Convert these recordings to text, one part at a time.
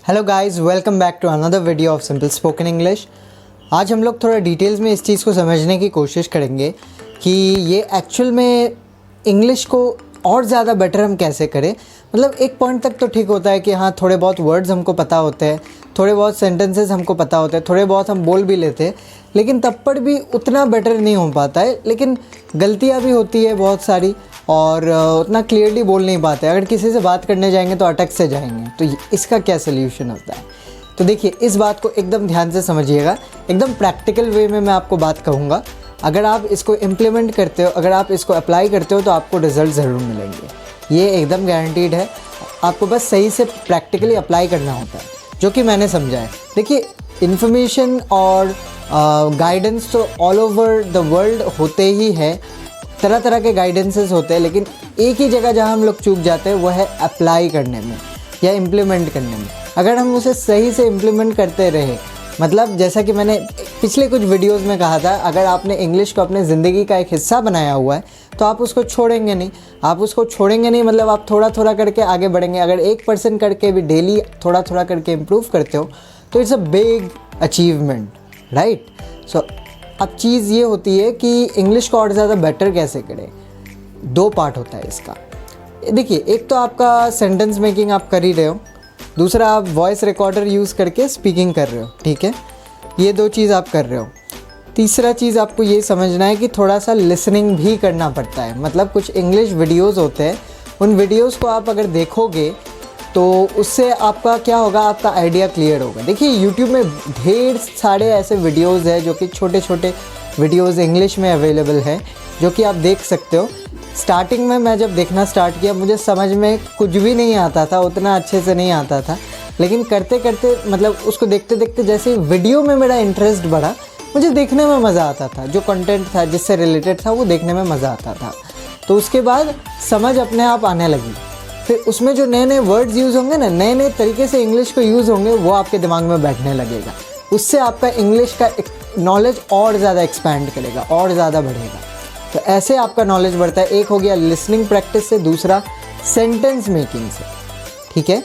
Hello guys, welcome back to another video of simple spoken English. आज हम लोग थोड़ा डिटेल्स में इस चीज़ को समझने की कोशिश करेंगे कि ये एक्चुअल में इंग्लिश को और ज़्यादा बेटर हम कैसे करें। मतलब एक पॉइंट तक तो ठीक होता है कि हाँ, थोड़े बहुत वर्ड्स हमको पता होते हैं, थोड़े बहुत सेंटेंसेस हमको पता होते हैं, थोड़े बहुत हम बोल भी लेते हैं, लेकिन तब पर भी उतना बेटर नहीं हो पाता है। लेकिन गलतियाँ भी होती है बहुत सारी और उतना क्लियरली बोल नहीं पाते। अगर किसी से बात करने जाएंगे तो अटक से जाएंगे। तो इसका क्या सल्यूशन होता है? तो देखिए, इस बात को एकदम ध्यान से समझिएगा। एकदम प्रैक्टिकल वे में मैं आपको बात कहूँगा। अगर आप इसको इम्प्लीमेंट करते हो, अगर आप इसको अप्लाई करते हो तो आपको रिजल्ट ज़रूर मिलेंगे। ये एकदम गारंटीड है। आपको बस सही से प्रैक्टिकली अप्लाई करना होता है, जो कि मैंने समझा है। देखिए, इन्फॉर्मेशन और गाइडेंस तो ऑल ओवर द वर्ल्ड होते ही है, तरह तरह के गाइडेंसेस होते हैं, लेकिन एक ही जगह जहां हम लोग चूक जाते हैं वो है अप्लाई करने में या इम्प्लीमेंट करने में। अगर हम उसे सही से इम्प्लीमेंट करते रहे, मतलब जैसा कि मैंने पिछले कुछ वीडियोस में कहा था, अगर आपने इंग्लिश को अपने ज़िंदगी का एक हिस्सा बनाया हुआ है तो आप उसको छोड़ेंगे नहीं। आप उसको छोड़ेंगे नहीं मतलब आप थोड़ा थोड़ा करके आगे बढ़ेंगे। अगर 1% करके भी डेली थोड़ा थोड़ा करके इम्प्रूव करते हो तो it's a big achievement, right? So अब चीज़ ये होती है कि इंग्लिश को और ज़्यादा बेटर कैसे करें। दो पार्ट होता है इसका। देखिए, एक तो आपका सेंटेंस मेकिंग आप कर ही रहे हो, दूसरा आप वॉइस रिकॉर्डर यूज़ करके स्पीकिंग कर रहे हो, ठीक है? ये दो चीज़ आप कर रहे हो। तीसरा चीज़ आपको ये समझना है कि थोड़ा सा लिसनिंग भी करना पड़ता है। मतलब कुछ इंग्लिश वीडियोज़ होते हैं, उन वीडियोज़ को आप अगर देखोगे तो उससे आपका क्या होगा, आपका आइडिया क्लियर होगा। देखिए, यूट्यूब में ढेर सारे ऐसे वीडियोज़ हैं जो कि छोटे छोटे वीडियोज़ इंग्लिश में अवेलेबल हैं, जो कि आप देख सकते हो। स्टार्टिंग में मैं जब देखना स्टार्ट किया, मुझे समझ में कुछ भी नहीं आता था, उतना अच्छे से नहीं आता था, लेकिन करते करते मतलब उसको देखते देखते जैसे वीडियो में मेरा इंटरेस्ट बढ़ा, मुझे देखने में मज़ा आता था। जो कंटेंट था जिससे रिलेटेड था वो देखने में मज़ा आता था। तो उसके बाद समझ अपने आप आने लगी। फिर उसमें जो नए नए वर्ड्स यूज़ होंगे ना, नए नए तरीके से इंग्लिश को यूज़ होंगे, वो आपके दिमाग में बैठने लगेगा। उससे आपका इंग्लिश का नॉलेज और ज़्यादा एक्सपैंड करेगा और ज़्यादा बढ़ेगा। तो ऐसे आपका नॉलेज बढ़ता है। एक हो गया लिसनिंग प्रैक्टिस से, दूसरा सेंटेंस मेकिंग से, ठीक है?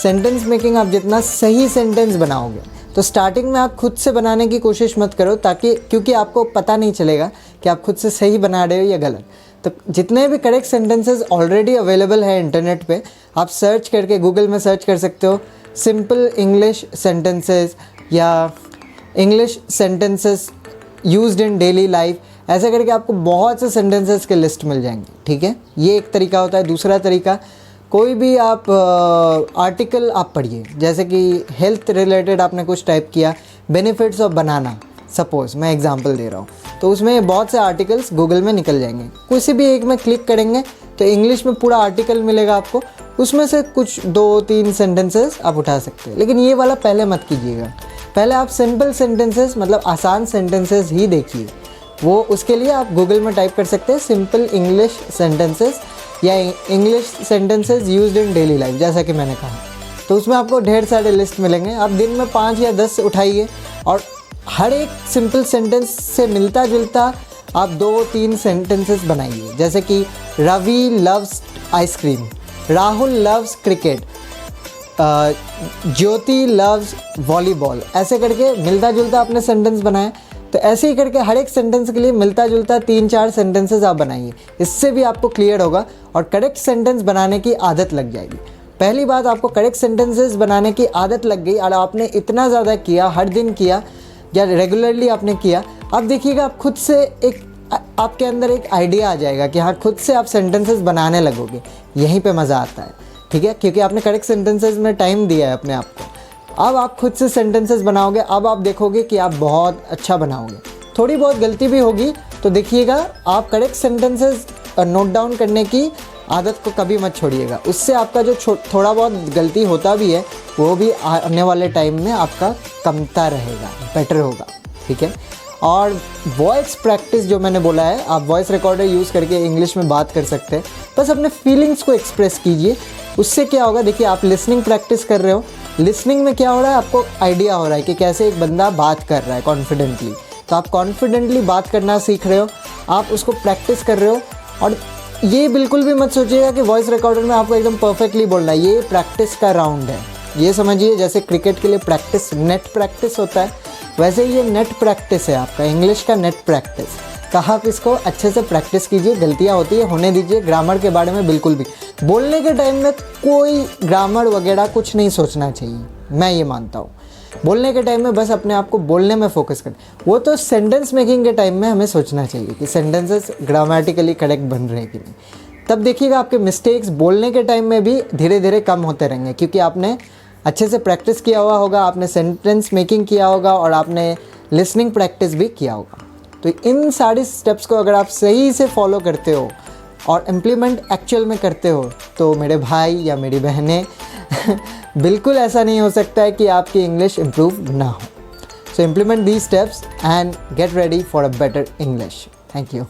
सेंटेंस मेकिंग, आप जितना सही सेंटेंस बनाओगे, तो स्टार्टिंग में आप खुद से बनाने की कोशिश मत करो, ताकि क्योंकि आपको पता नहीं चलेगा कि आप खुद से सही बना रहे हो या गलत। तो जितने भी करेक्ट सेंटेंसेस ऑलरेडी अवेलेबल है इंटरनेट पे, आप सर्च करके गूगल में सर्च कर सकते हो सिंपल इंग्लिश सेंटेंसेस या English sentences used in daily life. ऐसे करके आपको बहुत से सेंटेंसेस के लिस्ट मिल जाएंगे, ठीक है? ये एक तरीका होता है। दूसरा तरीका, कोई भी आप आर्टिकल आप पढ़िए, जैसे कि हेल्थ रिलेटेड आपने कुछ टाइप किया, बेनिफिट्स ऑफ बनाना, सपोज़ मैं एग्जांपल दे रहा हूँ, तो उसमें बहुत से आर्टिकल्स गूगल में निकल जाएंगे। किसी भी एक में क्लिक करेंगे तो इंग्लिश में पूरा आर्टिकल मिलेगा आपको, उसमें से कुछ 2-3 सेंटेंसेस आप उठा सकते हैं। लेकिन ये वाला पहले मत कीजिएगा। पहले आप सिंपल सेंटेंसेस, मतलब आसान सेंटेंसेस ही देखिए। वो उसके लिए आप गूगल में टाइप कर सकते हैं सिंपल इंग्लिश सेंटेंसेस या English sentences used in daily life, जैसा कि मैंने कहा। तो उसमें आपको ढेर सारे लिस्ट मिलेंगे। आप दिन में 5 या 10 उठाइए और हर एक सिंपल सेंटेंस से मिलता जुलता आप 2-3 सेंटेंसेस बनाइए। जैसे कि Ravi loves ice cream, Rahul loves cricket, Jyoti loves volleyball. ऐसे करके मिलता जुलता आपने सेंटेंस बनाया। तो ऐसे ही करके हर एक सेंटेंस के लिए मिलता जुलता 3-4 सेंटेंसेस आप बनाइए। इससे भी आपको क्लियर होगा और करेक्ट सेंटेंस बनाने की आदत लग जाएगी। पहली बात, आपको करेक्ट सेंटेंसेस बनाने की आदत लग गई और आपने इतना ज़्यादा किया, हर दिन किया या रेगुलरली आपने किया, अब देखिएगा आप खुद से आपके अंदर एक आइडिया आ जाएगा कि हाँ, खुद से आप सेंटेंसेस बनाने लगोगे। यहीं पे मज़ा आता है, ठीक है? क्योंकि आपने करेक्ट सेंटेंसेस में टाइम दिया है अपने आप को। अब आप खुद से सेंटेंसेस बनाओगे, अब आप देखोगे कि आप बहुत अच्छा बनाओगे। थोड़ी बहुत गलती भी होगी तो देखिएगा, आप करेक्ट सेंटेंसेस नोट डाउन करने की आदत को कभी मत छोड़िएगा। उससे आपका जो थोड़ा बहुत गलती होता भी है, वो भी आने वाले टाइम में आपका कमता रहेगा, बेटर होगा, ठीक है? और वॉइस प्रैक्टिस जो मैंने बोला है, आप वॉइस रिकॉर्डर यूज़ करके इंग्लिश में बात कर सकते हैं। बस अपने फीलिंग्स को एक्सप्रेस कीजिए। उससे क्या होगा, देखिए, आप लिसनिंग प्रैक्टिस कर रहे हो। लिसनिंग में क्या हो रहा है, आपको आइडिया हो रहा है कि कैसे एक बंदा बात कर रहा है कॉन्फिडेंटली। तो आप कॉन्फिडेंटली बात करना सीख रहे हो, आप उसको प्रैक्टिस कर रहे हो। और ये बिल्कुल भी मत सोचिएगा कि वॉइस रिकॉर्डर में आपको एकदम परफेक्टली बोलना है। ये प्रैक्टिस का राउंड है, ये समझिए जैसे क्रिकेट के लिए प्रैक्टिस नेट प्रैक्टिस होता है, वैसे ये नेट प्रैक्टिस है आपका, इंग्लिश का नेट प्रैक्टिस। कहा आप इसको अच्छे से प्रैक्टिस कीजिए, गलतियाँ होती है होने दीजिए, ग्रामर के बारे में बिल्कुल भी बोलने के टाइम में कोई ग्रामर वगैरह कुछ नहीं सोचना चाहिए, मैं ये मानता हूँ। बोलने के टाइम में बस अपने आप को बोलने में फोकस करें। वो तो सेंटेंस मेकिंग के टाइम में हमें सोचना चाहिए कि सेंटेंसेस ग्रामेटिकली करेक्ट बन रहे हैं कि नहीं, तब देखिएगा आपके मिस्टेक्स बोलने के टाइम में भी धीरे धीरे कम होते रहेंगे, क्योंकि आपने अच्छे से प्रैक्टिस किया हुआ होगा, आपने सेंटेंस मेकिंग किया होगा और आपने लिसनिंग प्रैक्टिस भी किया होगा। तो इन सारी स्टेप्स को अगर आप सही से फॉलो करते हो और इम्प्लीमेंट एक्चुअल में करते हो तो मेरे भाई या मेरी बहनें बिल्कुल ऐसा नहीं हो सकता है कि आपकी इंग्लिश इम्प्रूव ना हो। So implement these steps and get ready for a better English. Thank you.